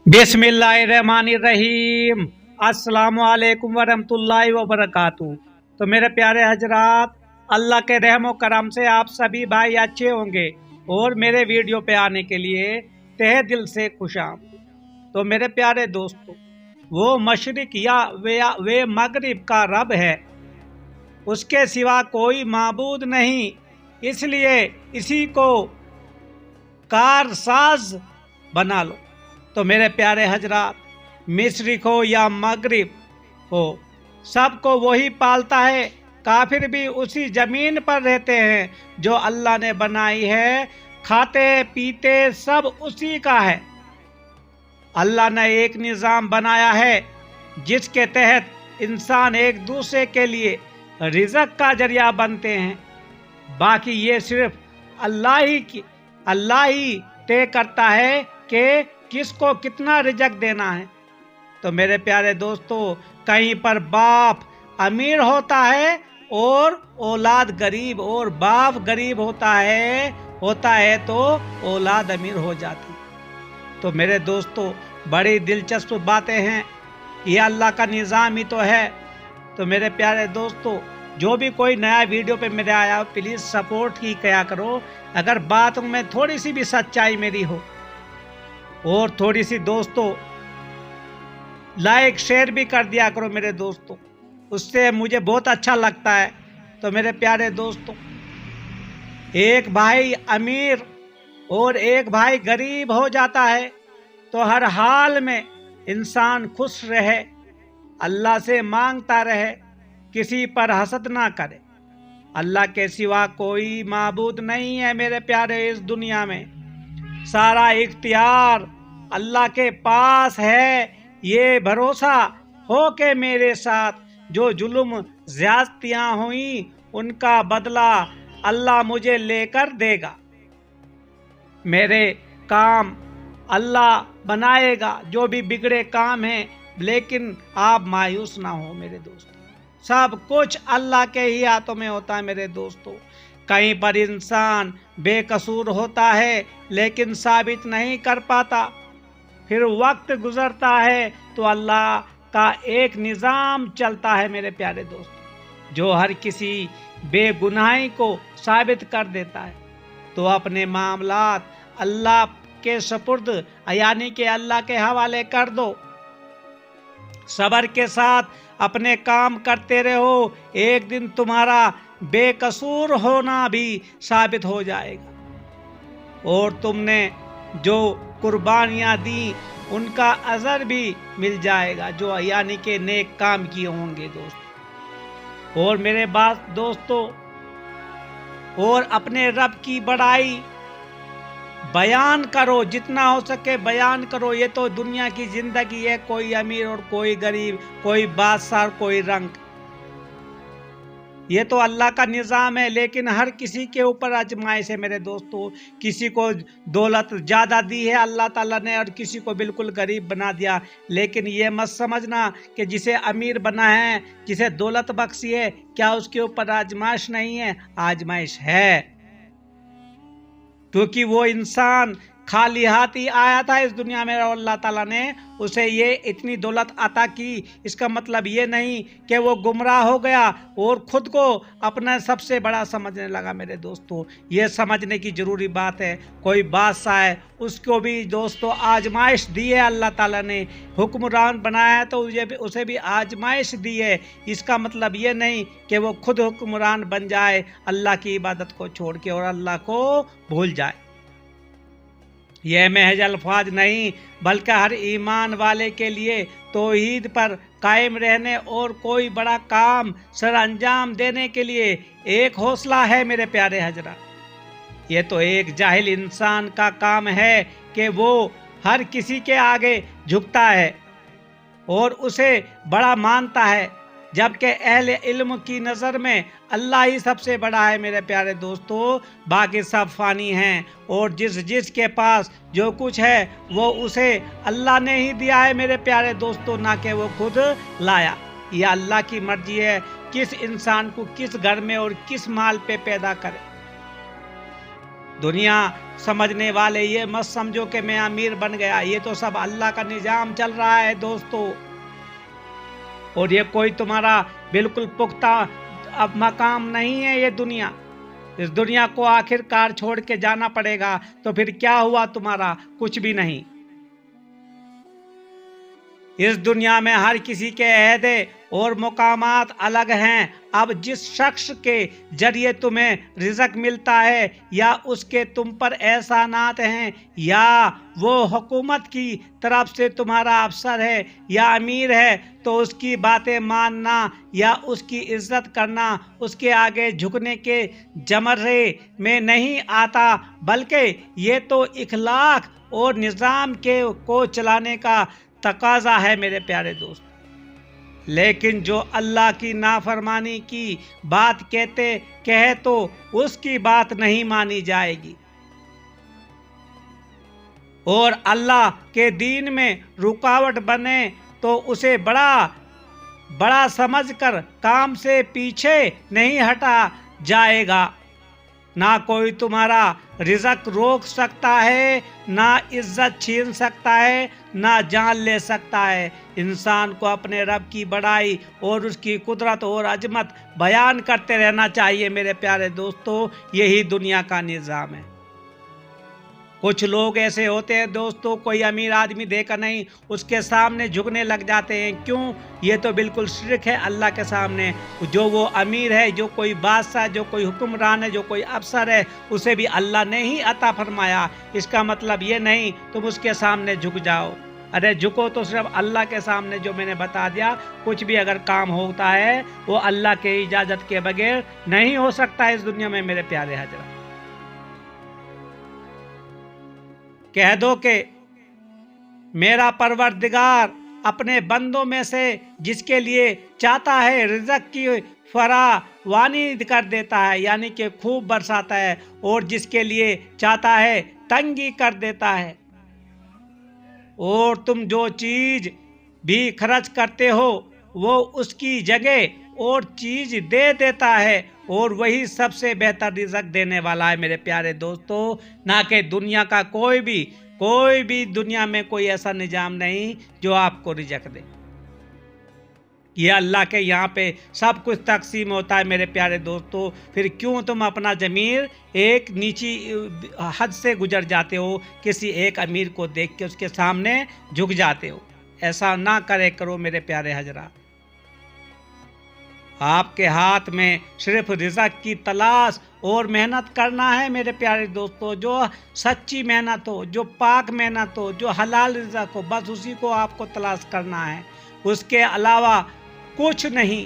बिस्मिल्लाहिर्रहमानिर्रहीम। अस्सलामु अलैकुम वरहमतुल्लाहि वबरकातुहू। तो मेरे प्यारे हजरात, अल्लाह के रहमो करम से आप सभी भाई अच्छे होंगे और मेरे वीडियो पे आने के लिए तहे दिल से खुशामदीद। तो मेरे प्यारे दोस्तों, वो मशरिक या वे मगरिब का रब है, उसके सिवा कोई माबूद नहीं, इसलिए इसी को कारसाज बना लो। तो मेरे प्यारे हजरात, मशरिक हो या मगरिब हो, सबको वही पालता है। काफिर भी उसी जमीन पर रहते हैं जो अल्लाह ने बनाई है, खाते पीते सब उसी का है। अल्लाह ने एक निज़ाम बनाया है जिसके तहत इंसान एक दूसरे के लिए रिज़्क़ का जरिया बनते हैं। बाकी ये सिर्फ अल्लाह ही तय करता है कि किसको कितना रिज़्क़ देना है। तो मेरे प्यारे दोस्तों, कहीं पर बाप अमीर होता है और औलाद गरीब, और बाप गरीब होता है तो औलाद अमीर हो जाती। तो मेरे दोस्तों, बड़ी दिलचस्प बातें हैं, ये अल्लाह का निज़ाम ही तो है। तो मेरे प्यारे दोस्तों, जो भी कोई नया वीडियो पे मेरे आया, प्लीज़ सपोर्ट ही किया करो। अगर बात में थोड़ी सी भी सच्चाई मेरी हो, और थोड़ी सी दोस्तों लाइक शेयर भी कर दिया करो मेरे दोस्तों, उससे मुझे बहुत अच्छा लगता है। तो मेरे प्यारे दोस्तों, एक भाई अमीर और एक भाई गरीब हो जाता है तो हर हाल में इंसान खुश रहे, अल्लाह से मांगता रहे, किसी पर हसद ना करे। अल्लाह के सिवा कोई माबूद नहीं है मेरे प्यारे। इस दुनिया में सारा इख्तियार अल्लाह के पास है। ये भरोसा हो के मेरे साथ जो जुल्म ज़्यादतियाँ हुई, उनका बदला अल्लाह मुझे लेकर देगा। मेरे काम अल्लाह बनाएगा, जो भी बिगड़े काम हैं, लेकिन आप मायूस ना हो मेरे दोस्तों। सब कुछ अल्लाह के ही हाथों में होता है मेरे दोस्तों। कहीं पर इंसान बेकसूर होता है लेकिन साबित नहीं कर पाता, फिर वक्त गुजरता है तो अल्लाह का एक निज़ाम चलता है मेरे प्यारे दोस्तों, जो हर किसी बेगुनाही को साबित कर देता है। तो अपने मामलात अल्लाह के सपुर्द यानी कि अल्लाह के हवाले कर दो। सब्र के साथ अपने काम करते रहो, एक दिन तुम्हारा बेकसूर होना भी साबित हो जाएगा, और तुमने जो कुर्बानियाँ दी उनका अजर भी मिल जाएगा, जो यानी कि नेक काम किए होंगे दोस्तों। और मेरे बात दोस्तों, और अपने रब की बड़ाई बयान करो, जितना हो सके बयान करो। ये तो दुनिया की जिंदगी है, कोई अमीर और कोई गरीब, कोई बादशाह कोई रंग, ये तो अल्लाह का निज़ाम है। लेकिन हर किसी के ऊपर आजमाइश है मेरे दोस्तों। किसी को दौलत ज़्यादा दी है अल्लाह ताला ने, और किसी को बिल्कुल गरीब बना दिया। लेकिन ये मत समझना कि जिसे अमीर बना है, जिसे दौलत बख्शी है, क्या उसके ऊपर आजमाइश नहीं है? आजमाइश है, क्योंकि वो इंसान खाली हाथ ही आया था इस दुनिया में, और अल्लाह ताला ने उसे ये इतनी दौलत अता की। इसका मतलब ये नहीं कि वो गुमराह हो गया और खुद को अपना सबसे बड़ा समझने लगा मेरे दोस्तों। ये समझने की ज़रूरी बात है। कोई बादशाह है, उसको भी दोस्तों आजमाइश दी है अल्लाह ताला ने। हुक्मरान बनाया है तो उसे भी आजमाइश दी है। इसका मतलब ये नहीं कि वो खुद हुक्मरान बन जाए, अल्लाह की इबादत को छोड़ के, और अल्लाह को भूल जाए। यह महज अल्फाज नहीं, बल्कि हर ईमान वाले के लिए तौहीद पर कायम रहने और कोई बड़ा काम सर अंजाम देने के लिए एक हौसला है मेरे प्यारे हजरात। ये तो एक जाहिल इंसान का काम है कि वो हर किसी के आगे झुकता है और उसे बड़ा मानता है, जबकि अहले इल्म की नज़र में अल्लाह ही सबसे बड़ा है मेरे प्यारे दोस्तों। बाकी सब फ़ानी हैं, और जिसके पास जो कुछ है वो उसे अल्लाह ने ही दिया है मेरे प्यारे दोस्तों, ना कि वो खुद लाया। यह अल्लाह की मर्जी है किस इंसान को किस घर में और किस माल पे पैदा करे। दुनिया समझने वाले ये मत समझो कि मैं अमीर बन गया, ये तो सब अल्लाह का निजाम चल रहा है दोस्तों। और ये कोई तुम्हारा बिल्कुल पुख्ता अब मकाम नहीं है ये दुनिया। इस दुनिया को आखिरकार छोड़ के जाना पड़ेगा, तो फिर क्या हुआ तुम्हारा? कुछ भी नहीं। इस दुनिया में हर किसी के अहदे और मुकामात अलग हैं। अब जिस शख्स के जरिए तुम्हें रिज़्क मिलता है, या उसके तुम पर एहसानात हैं, या वो हुकूमत की तरफ से तुम्हारा अफसर है या अमीर है, तो उसकी बातें मानना या उसकी इज्जत करना उसके आगे झुकने के जमरे में नहीं आता, बल्कि ये तो इखलाक और निज़ाम के को चलाने का तकाजा है मेरे प्यारे दोस्त। लेकिन जो अल्लाह की नाफरमानी की बात कहे तो उसकी बात नहीं मानी जाएगी, और अल्लाह के दीन में रुकावट बने तो उसे बड़ा समझकर काम से पीछे नहीं हटा जाएगा। ना कोई तुम्हारा रिज़्क रोक सकता है, ना इज्जत छीन सकता है, ना जान ले सकता है। इंसान को अपने रब की बड़ाई और उसकी कुदरत और अजमत बयान करते रहना चाहिए मेरे प्यारे दोस्तों। यही दुनिया का निज़ाम है। कुछ लोग ऐसे होते हैं दोस्तों, कोई अमीर आदमी देखा नहीं उसके सामने झुकने लग जाते हैं। क्यों? ये तो बिल्कुल शिर्क है अल्लाह के सामने। जो वो अमीर है, जो कोई बादशाह, जो कोई हुक्मरान है, जो कोई अफसर है, उसे भी अल्लाह ने ही अता फरमाया। इसका मतलब ये नहीं तुम उसके सामने झुक जाओ। अरे झुको तो सिर्फ अल्लाह के सामने, जो मैंने बता दिया। कुछ भी अगर काम होता है वो अल्लाह के इजाज़त के बगैर नहीं हो सकता इस दुनिया में मेरे प्यारे हजरत। कह दो कि मेरा परवरदिगार अपने बंदों में से जिसके लिए चाहता है रिज़्क की फरावानी कर देता है, यानी कि खूब बरसाता है, और जिसके लिए चाहता है तंगी कर देता है। और तुम जो चीज़ भी खर्च करते हो वो उसकी जगह और चीज़ दे देता है, और वही सबसे बेहतर रिज़्क देने वाला है मेरे प्यारे दोस्तों। ना कि दुनिया का कोई भी दुनिया में कोई ऐसा निज़ाम नहीं जो आपको रिज़्क दे। ये अल्लाह के यहाँ पे सब कुछ तकसीम होता है मेरे प्यारे दोस्तों। फिर क्यों तुम अपना ज़मीर एक नीची हद से गुजर जाते हो, किसी एक अमीर को देख के उसके सामने झुक जाते हो? ऐसा ना करो मेरे प्यारे हजरा। आपके हाथ में सिर्फ रिज़्क की तलाश और मेहनत करना है मेरे प्यारे दोस्तों। जो सच्ची मेहनत हो, जो पाक मेहनत हो, जो हलाल रिज़्क हो, बस उसी को आपको तलाश करना है। उसके अलावा कुछ नहीं।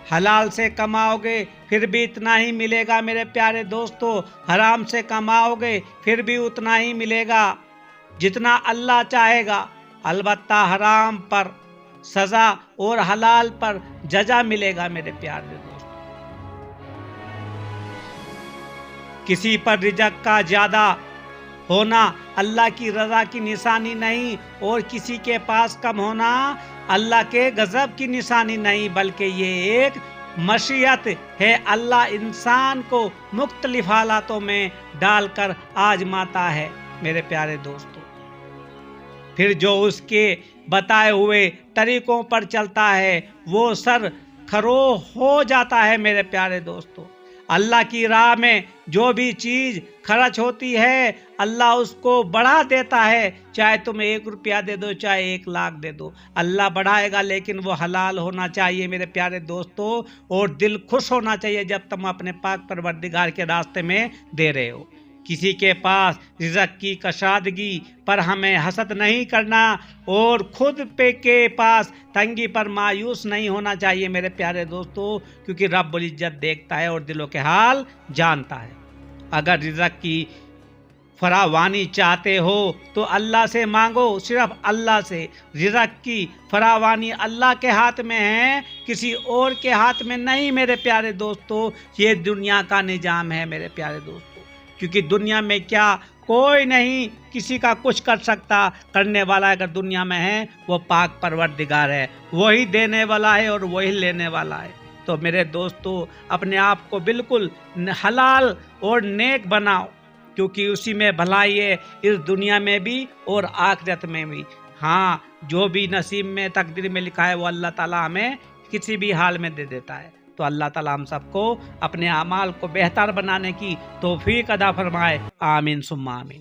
हलाल से कमाओगे फिर भी इतना ही मिलेगा मेरे प्यारे दोस्तों, हराम से कमाओगे फिर भी उतना ही मिलेगा जितना अल्लाह चाहेगा। अलबत्ता हराम पर सज़ा और हलाल पर जजा मिलेगा मेरे प्यारे दोस्तों। किसी पर रिज़्क का ज़्यादा होना अल्लाह की रज़ा की निशानी नहीं, और किसी के पास कम होना अल्लाह के गज़ब की निशानी नहीं, बल्कि ये एक मशीयत है। अल्लाह इंसान को मुख्तलिफ हालातों में डालकर आजमाता है मेरे प्यारे दोस्तों। फिर जो उसके बताए हुए तरीकों पर चलता है वो सर खरो हो जाता है मेरे प्यारे दोस्तों। अल्लाह की राह में जो भी चीज़ खर्च होती है अल्लाह उसको बढ़ा देता है। चाहे तुम 1 रुपया दे दो, चाहे 1 लाख दे दो, अल्लाह बढ़ाएगा, लेकिन वो हलाल होना चाहिए मेरे प्यारे दोस्तों। और दिल खुश होना चाहिए जब तुम अपने पाक परवरदिगार के रास्ते में दे रहे हो। किसी के पास रिज़्क की कशादगी पर हमें हसद नहीं करना, और खुद पे के पास तंगी पर मायूस नहीं होना चाहिए मेरे प्यारे दोस्तों, क्योंकि रब्बुल इज्जत देखता है और दिलों के हाल जानता है। अगर रिज़्क की फरावानी चाहते हो तो अल्लाह से मांगो, सिर्फ अल्लाह से। रिज़्क की फरावानी अल्लाह के हाथ में है, किसी और के हाथ में नहीं मेरे प्यारे दोस्तों। ये दुनिया का निजाम है मेरे प्यारे दोस्तों, क्योंकि दुनिया में क्या कोई नहीं किसी का कुछ कर सकता। करने वाला अगर दुनिया में है वो पाक परवरदिगार है, वही देने वाला है और वही लेने वाला है। तो मेरे दोस्तों अपने आप को बिल्कुल हलाल और नेक बनाओ, کیونکہ اسی میں بھلائی ہے اس دنیا میں بھی اور آخرت میں بھی۔ ہاں، جو بھی نصیب میں تقدیر میں لکھا ہے وہ اللہ تعالیٰ ہمیں کسی بھی حال میں دے دیتا ہے۔ تو اللہ تعالیٰ ہم سب کو اپنے اعمال کو بہتر بنانے کی توفیق عطا فرمائے، آمین ثم آمین۔